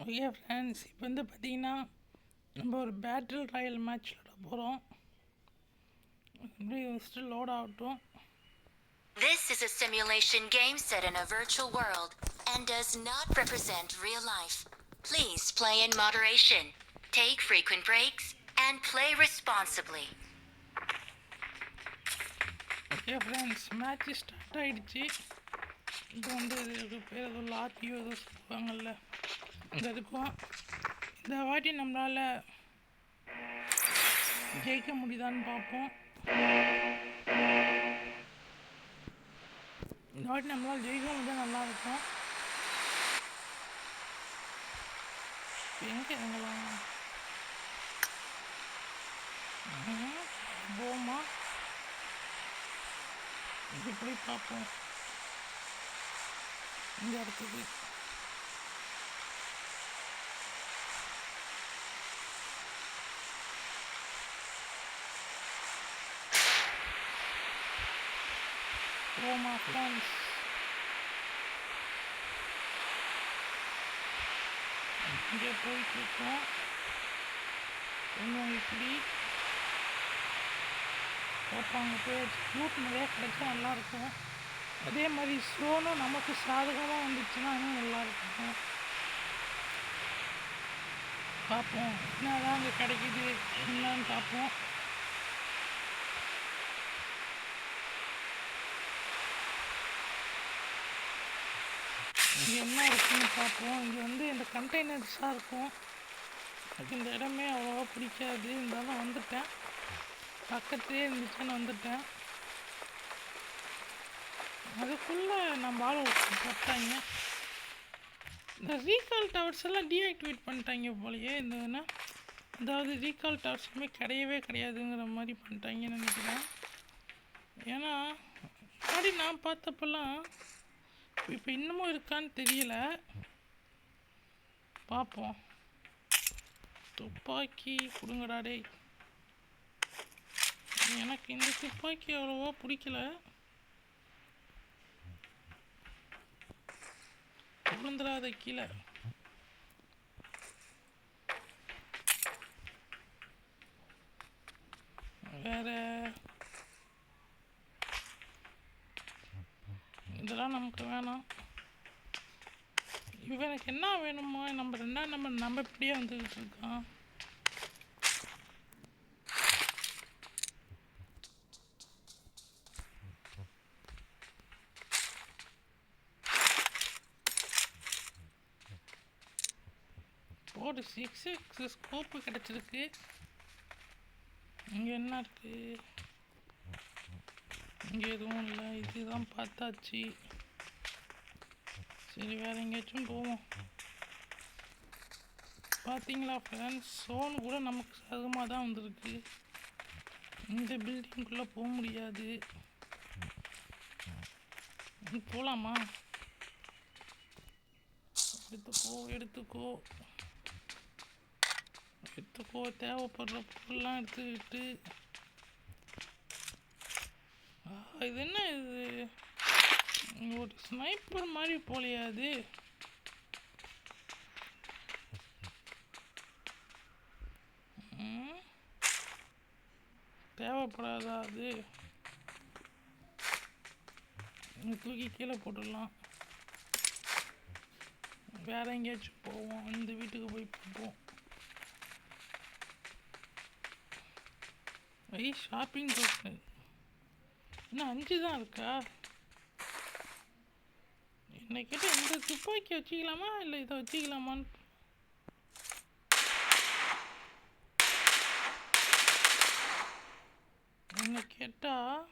Okay friends, இப்போ வந்து பார்த்தீங்கன்னா நம்ம ஒரு பேட்டில் ராயல் மேட்ச் விளாட போகிறோம். எப்படி ஃபஸ்ட்டு லோட் ஆகட்டும். This is a simulation game set in a virtual world and does not represent real life. Please play in moderation, take frequent breaks, and play responsibly. Okay friends, match start ஆகிடுச்சு. இப்போ வந்து இது பேர் ஏதோ லாத்தியோ ஏதோ சொல்லுவாங்கள்ல, இது இருக்கும். இந்த வாட்டி நம்மளால் ஜெயிக்க முடியுதான்னு பார்ப்போம். இந்த வாட்டி நம்மளால் ஜெயிக்க முடிஞ்சால் நல்லாயிருக்கும். எங்கே எங்கெல்லாம் போமா இது போய் பார்ப்போம். இந்த இடத்துக்கு போமா ஃப்ரெண்ட்ஸ். இங்கே போயிட்டுருக்கோம். கொஞ்சம் இப்படி பார்ப்பாங்க போய் லூட் நிறையா கிடைச்சா நல்லாயிருக்கும். அதே மாதிரி ஸ்லோனும் நமக்கு சாதகமாக வந்துச்சுன்னா இன்னும் நல்லாயிருக்கும். பார்ப்போம் என்னதான் அங்கே கிடைக்கிது என்னன்னு பார்ப்போம். இங்கே என்ன இருக்குன்னு பார்ப்போம். இங்கே வந்து இந்த கண்டெய்னர்ஸாக இருக்கும். எனக்கு இந்த இடமே அவ்வளோவா பிடிக்காது. இருந்தாலும் வந்துட்டேன், பக்கத்துலேயே இருந்துச்சுன்னு வந்துட்டேன். அதுக்குள்ளே நம்ம ஆள் போட்டாங்க. இந்த ரீகால் டவர்ஸ் எல்லாம் டீஆக்டிவேட் பண்ணிட்டாங்க போலையே. இந்த அதாவது ரீகால் டவர்ஸுமே கிடையவே கிடையாதுங்கிற மாதிரி பண்ணிட்டாங்கன்னு நினைக்கிறேன். ஏன்னா முன்னாடி நான் பார்த்தப்பெல்லாம் இப்போ இன்னமும் இருக்கான்னு தெரியல. பார்ப்போம். துப்பாக்கி கொடுங்கடா டே. எனக்கு இந்த துப்பாக்கி அவ்வளோவா பிடிக்கல. விழுந்துடாத கீழே. வேற இதெல்லாம் நமக்கு வேணாம். இவனுக்கு என்ன வேணுமோ நம்ம ரெண்டாம் நம்ம இப்படியே வந்துக்கிட்டு இருக்கோம். ஒரு 6x ஸ்கோப்பு கிடச்சிருக்கு. இங்கே என்ன இருக்குது? இங்கே எதுவும் இல்லை. இதுதான் பார்த்தாச்சு. சரி, வேறு எங்கேயாச்சும் போவோம். பார்த்தீங்களா ஃப்ரெண்ட்ஸ், சோன் கூட நமக்கு சாதகமாக தான் வந்திருக்கு. இந்த பில்டிங்குள்ளே போக முடியாது. போகலாமா? எடுத்துக்கோ தேவைப்படுற பொருள்லாம் எடுத்துக்கிட்டு. இது என்ன இது? ஒரு ஸ்னைப்பர் மாதிரி போலையா அது? தேவைப்படாதா அது? தூக்கி கீழே போட்டுடலாம். வேற எங்கேயாச்சும் போவோம். இந்த வீட்டுக்கு போய் பார்ப்போம். ஷாப்பிங் டோக்கன் இன்னும் 5 தான் இருக்கா? என்னை கேட்டால் இந்த துப்பாக்கி வச்சுக்கலாமா இல்லை இதை வச்சுக்கலாமான்னு. என்னை கேட்டால்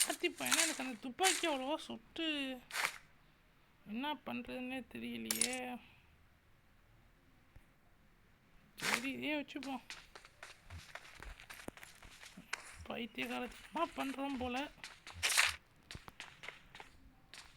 மாற்றிப்பேன். ஏன்னா எனக்கு அந்த துப்பாக்கி அவ்வளோவா சுட்டு என்ன பண்ணுறதுன்னே தெரியலையே. சரி, இதே வச்சுப்போம். பைத்தியகாலத்தமாக பண்ணுறோம் போல்.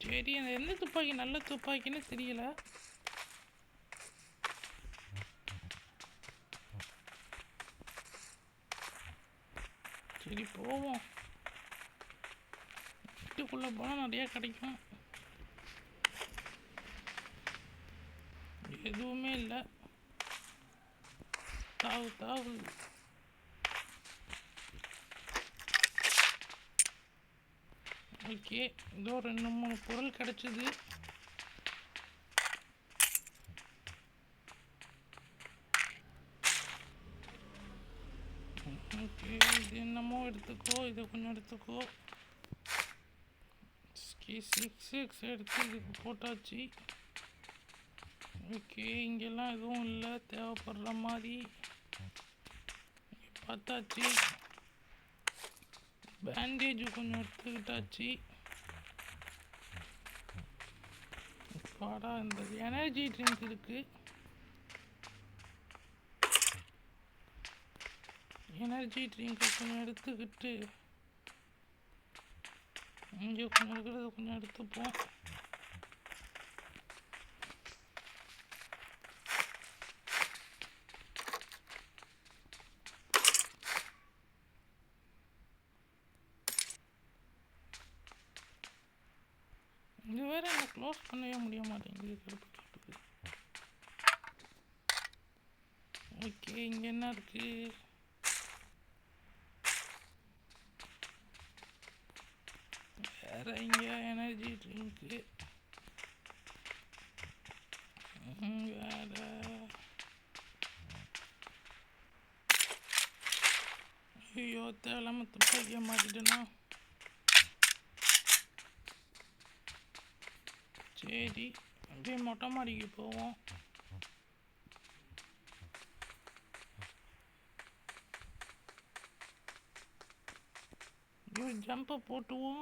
சரி, அந்த எந்த துப்பாக்கி நல்ல துப்பாக்கின்னு தெரியல. சரி போவோம். வீட்டுக்குள்ளே போனால் நிறையா கிடைக்கும். எதுவுமே இல்லை. தாவு தாவு. ஓகே, இதோ 2-3 பொருள் கிடச்சிது. ஓகே, இது என்னமோ எடுத்துக்கோ, இதை கொஞ்சம் எடுத்துக்கோ. 6 எடுத்து இதுக்கு போட்டாச்சு. ஓகே, இங்கெல்லாம் எதுவும் இல்லை தேவைப்படுற மாதிரி. பார்த்தாச்சு. பேண்டேஜ் கொஞ்சம் எடுத்துக்கிட்டாச்சு. பாடா, இந்த எனர்ஜி ட்ரிங்க் இருக்கு. எனர்ஜி ட்ரிங்கை கொஞ்சம் எடுத்துக்கிட்டு இங்கே கொஞ்சம் இருக்கிறத கொஞ்சம் எடுத்துப்போம். இது வேற என்ன க்ளோஸ் பண்ணவே முடிய மாட்டேங்குது. கடுப்பு. ஓகே, இங்கே என்ன இருக்கு? வேற இங்கே எனர்ஜி ட்ரிங்க்கு. வேற ஐயோ, தேவையில்லாம துப்பாக்கிய மாட்டிட்டேன்னா. சரி, அப்படியே மொட்டை மாடிக்கு போவோம். ஜம்பை போட்டுவோம்.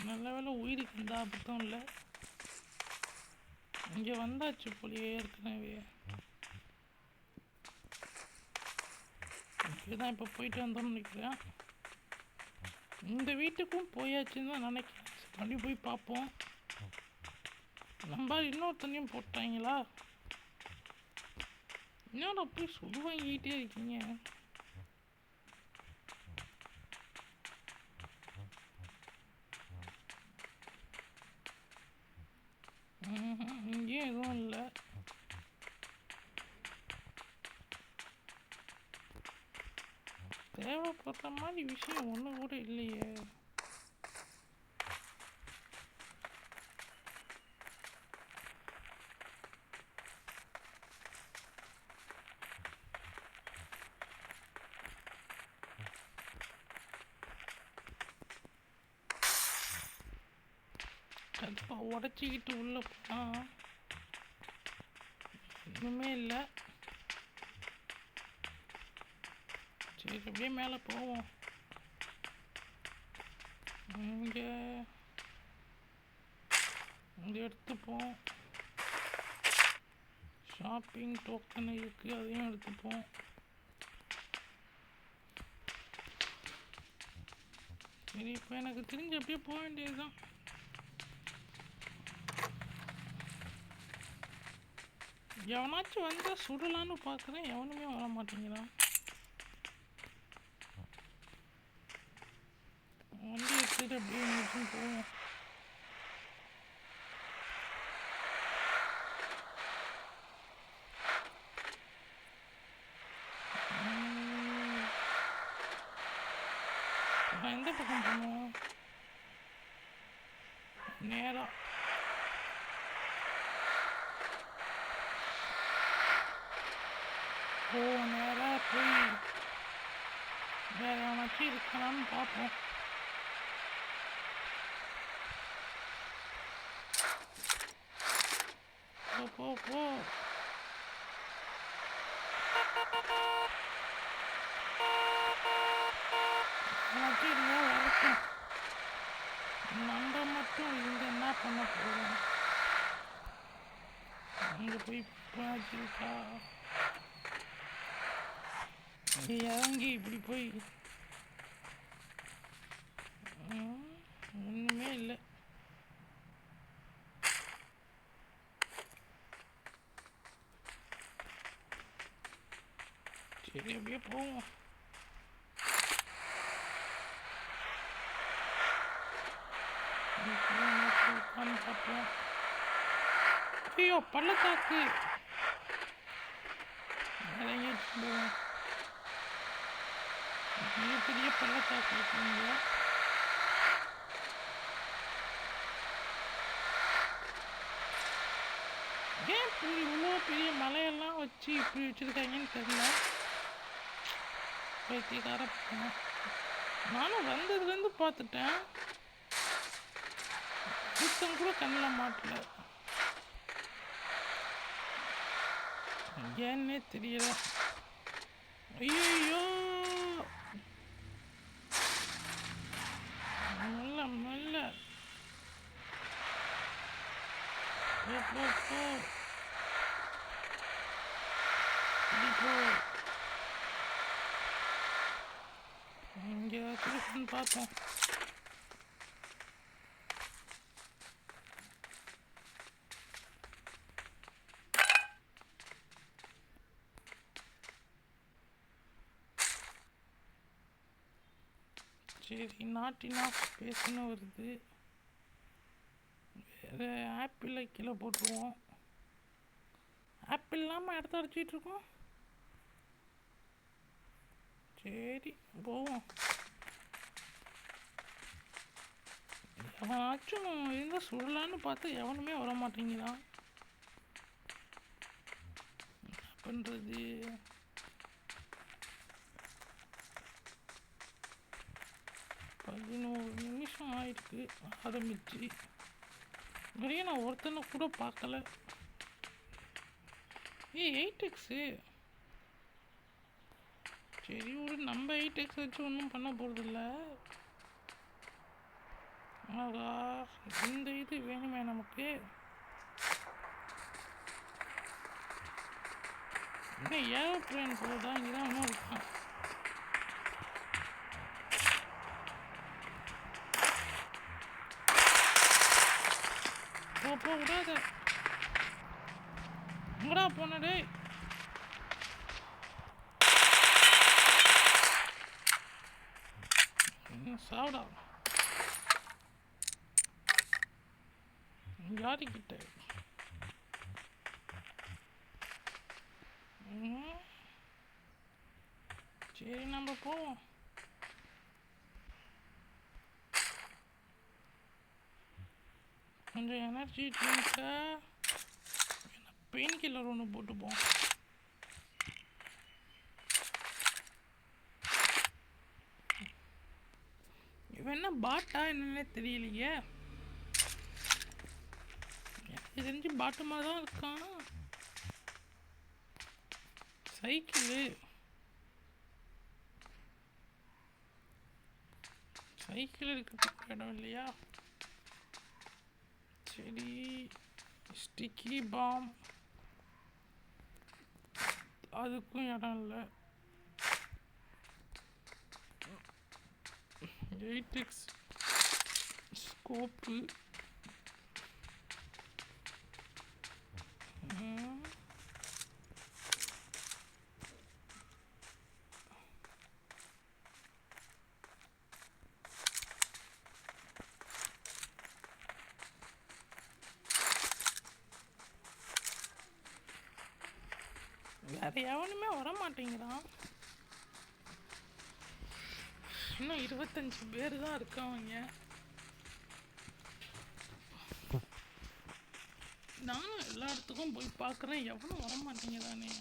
நல்ல வேலை உயிருக்கு எந்த ஆபத்தும் இல்லை. இங்கே வந்தாச்சு போலியே ஏற்கனவே. இப்படிதான் இப்போ போயிட்டு வந்தோம்னு நினைக்கிறேன். இந்த வீட்டுக்கும் போயாச்சுன்னு தான் நினைக்கிறேன். அப்படி போய் பார்ப்போம். நம்ம இன்னொருத்தனையும் போட்டாங்களா? என்னோட போய் சுடு வாங்கிக்கிட்டே இருக்கீங்க. இங்கேயும் எதுவும் இல்லை. தேவைப்படுற மாதிரி விஷயம் ஒன்று கூட இல்லையே. கண்டிப்பா உடச்சிக்கிட்டு உள்ள போனா ஒன்றுமே இல்லை. சரி, அப்படியே மேலே போவோம். இங்கே எடுத்துப்போம். ஷாப்பிங் டோக்கன் இருக்கு, அதையும் எடுத்துப்போம். சரி, இப்போ எனக்கு தெரிஞ்சு அப்படியே போக வேண்டியதுதான். எவனாச்சும் வந்தால் சுடலான்னு பார்க்குறேன், எவனுமே வர மாட்டேங்கிறான். வண்டி எடுத்துட்டு அப்படியே எங்கேயும் போவோம். எந்த பக்கம் போகணும்? நேராக நேராக போய் வேற எவனாச்சும் இருக்கலான்னு பார்ப்போம். போ போ. வரட்டும். நம்ம மட்டும் இங்க என்ன பண்ண போறோம்? அங்கே போய் பாச்சுக்கா இறங்கி இப்படி போய் ஒன்றுமே இல்லை. சரி, அப்படியே போவோம். பார்ப்போம். ஐயோ, பள்ளத்தாக்கு. வேற எங்கேயாச்சும் போவோம். மிகப்பெரிய பள்ளத்தாக்கு இருக்குங்க. ஏன் இப்படி இவ்வளோ பெரிய மலையெல்லாம் வச்சு இப்படி வச்சுருக்காங்கன்னு தெரியல. பைத்தியக்கார பையன். நானும் வந்ததுலேருந்து பார்த்துட்டேன், சுத்தம் கூட கண்ணில் மாட்டல. ஏன்னே தெரியல. ஐயோ, மெல்ல மெல்ல போ. இங்கே திருப்பி பார்ப்போம். சரி, நாட் இனஃப் ஸ்பேஸ்னு வருது. வேறு ஆப்பிளை கீழே போட்டுருவோம். ஆப்பிள் இல்லாமல் இடத்த அடிச்சிட்ருக்கோம். சரி, போவோம். எவனாச்சும் இருந்தால் சுடலான்னு பார்த்தா எவனுமே வர மாட்டேங்கிறான். என்ன பண்ணுறது? 11 நிமிஷம் ஆயிருக்கு ஆரம்பிச்சு. நிறைய நான் ஒருத்தனை கூட பார்க்கல. 8x. சரி, நம்ம 8x வச்சு ஒன்றும் பண்ண போகிறதில்ல. ஆகா, இந்த இது வேணுமே நமக்கு. இன்னும் ஏரோப்ளேன் போதுதான். இங்கே தான் இன்னும் இருக்கான். போகக்கூடாத. எங்கடா போனடே? சாவுடா. யாருக்கிட்ட? சரி, நம்ம போவோம். கொஞ்சம் எனர்ஜி ட்ரிங்க்கை பெயின் கில்லர் ஒன்று போட்டுப்போம். இவன் என்ன பாட்டா என்னன்னே தெரியலையே. எனக்கு தெரிஞ்சு பாட்டு மாதிரி தான் இருக்கான். சைக்கிள் இருக்கிறதுக்கு இடம் இல்லையா? சரி, ஸ்டிக்கி பாம் அதுக்கும் இடம் இல்லை. 8x scope. வேற எவனுமே வர மாட்டேங்கிறான். இன்னும் 25 பேர் தான் இருக்காங்க. நானும் எல்லா இடத்துக்கும் போய் பார்க்குறேன், எவனும் வர மாட்டேங்கிறானே.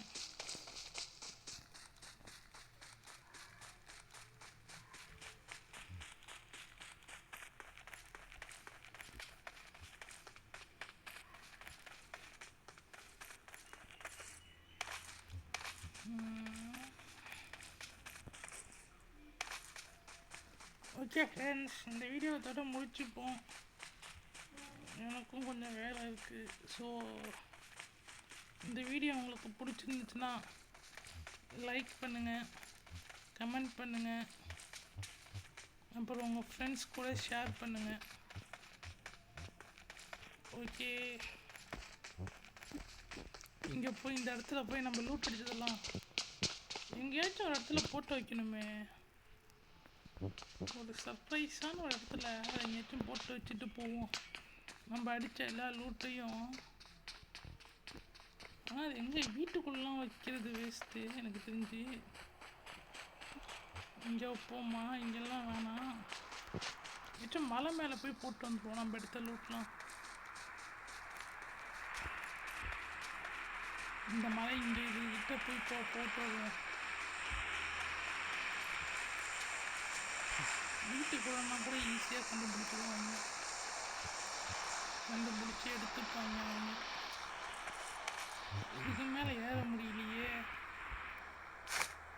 ஓகே ஃப்ரெண்ட்ஸ், இந்த வீடியோவோட முடிச்சுப்போம். எனக்கும் கொஞ்சம் வேலை இருக்குது. ஸோ இந்த வீடியோ உங்களுக்கு பிடிச்சிருந்துச்சுன்னா லைக் பண்ணுங்கள், கமெண்ட் பண்ணுங்கள், அப்புறம் உங்கள் ஃப்ரெண்ட்ஸ் கூட ஷேர் பண்ணுங்கள். ஓகே, இங்கே போய் இந்த இடத்துல போய் நம்ம லூட் அடிச்சதெல்லாம் எங்கேயாச்சும் ஒரு இடத்துல போட்டு வைக்கணுமே. ஒரு சர்ப்ரைஸான ஒரு இடத்துல எங்கேயாச்சும் போட்டு வச்சுட்டு போவோம். நம்ம அடித்த எல்லா லூட்டையும் ஆனால் அது எங்கே வீட்டுக்குள்ளெலாம் வைக்கிறது வேஸ்ட்டு எனக்கு தெரிஞ்சு. இங்கே வைப்போமா, இங்கெல்லாம் வேணாம். ஏச்சும் மலை மேலே போய் போட்டு வந்துடுவோம் நம்ம எடுத்த லூட்லாம். இந்த மலை இங்கே இதுகிட்ட போய் போட்டு வருவோம். வீட்டுக்குள்ளனா கூட ஈஸியாக கண்டுபிடிச்சிடுவாங்க, கண்டுபிடிச்சி எடுத்துப்பாங்க அவங்க. இதுக்கு மேலே ஏற முடியலையே.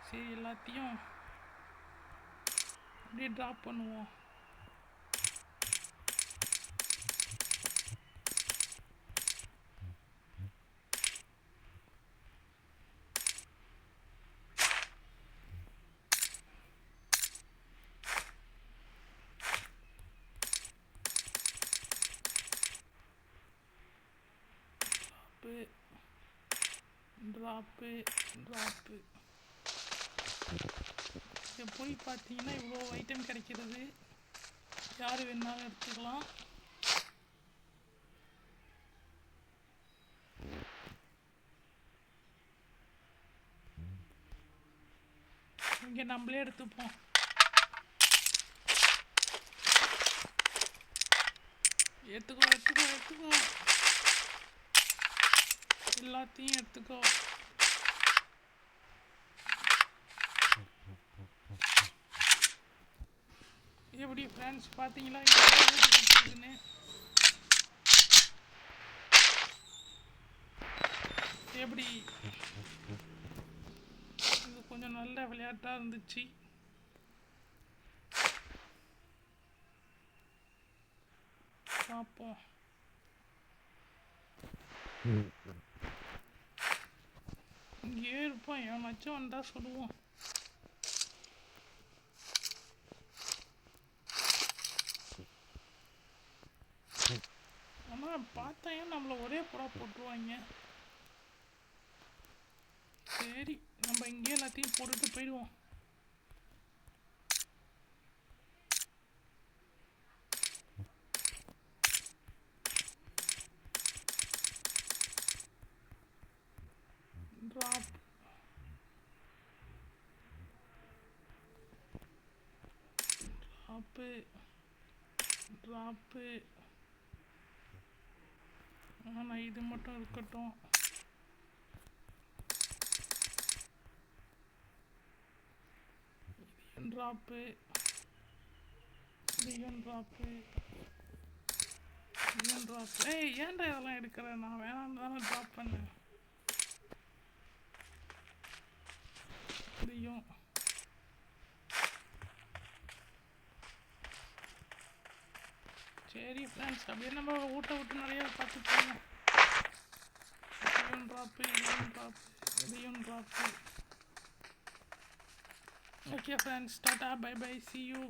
சரி, எல்லாத்தையும் அப்படியே ட்ராப் பண்ணுவோம். Drop drop. இங்கே போய் பார்த்தீங்கன்னா இவ்வளோ ஐட்டம் கிடைக்கிறது. யார் வேணாலும் எடுத்துக்கலாம். இங்கே நம்மளே எடுத்துப்போம். எடுத்துக்கோ எடுத்துக்கோ எடுத்துக்கோ, எல்லாத்தையும் எடுத்துக்கோ. எப்படி ஃப்ரெண்ட்ஸ் பார்த்தீங்களா இருக்குன்னு? எப்படி இது கொஞ்சம் நல்ல விளையாட்டாக இருந்துச்சு. பார்ப்போம். இங்கே இருப்போம், எவனாச்சும் வந்தால் சொல்லுவோம். ஆனால் பார்த்தா நம்மளை ஒரே புறா போட்டுருவாங்க. சரி, நம்ம இங்கே எல்லாத்தையும் போட்டுட்டு போயிடுவோம். Drop drop drop. ஆனால் இது மட்டும் இருக்கட்டும். ட்ராப்பு, இதையும் ட்ராப்பு, இதையும் ட்ராப். ஏய், ஏன்டா இதெல்லாம் எடுக்கிறேன்? நான் வேணாம்னு தானே ட்ராப் பண்ணேன். இதையும் சரி ஃப்ரெண்ட்ஸ், அப்படியே நம்ம ஊட்ட விட்டு நிறையா பார்த்து போகணும். இதையும் ட்ராப்பு, இதையும் ட்ராப்பு, இதையும் drop. Okay friends, tata, bye bye, see you.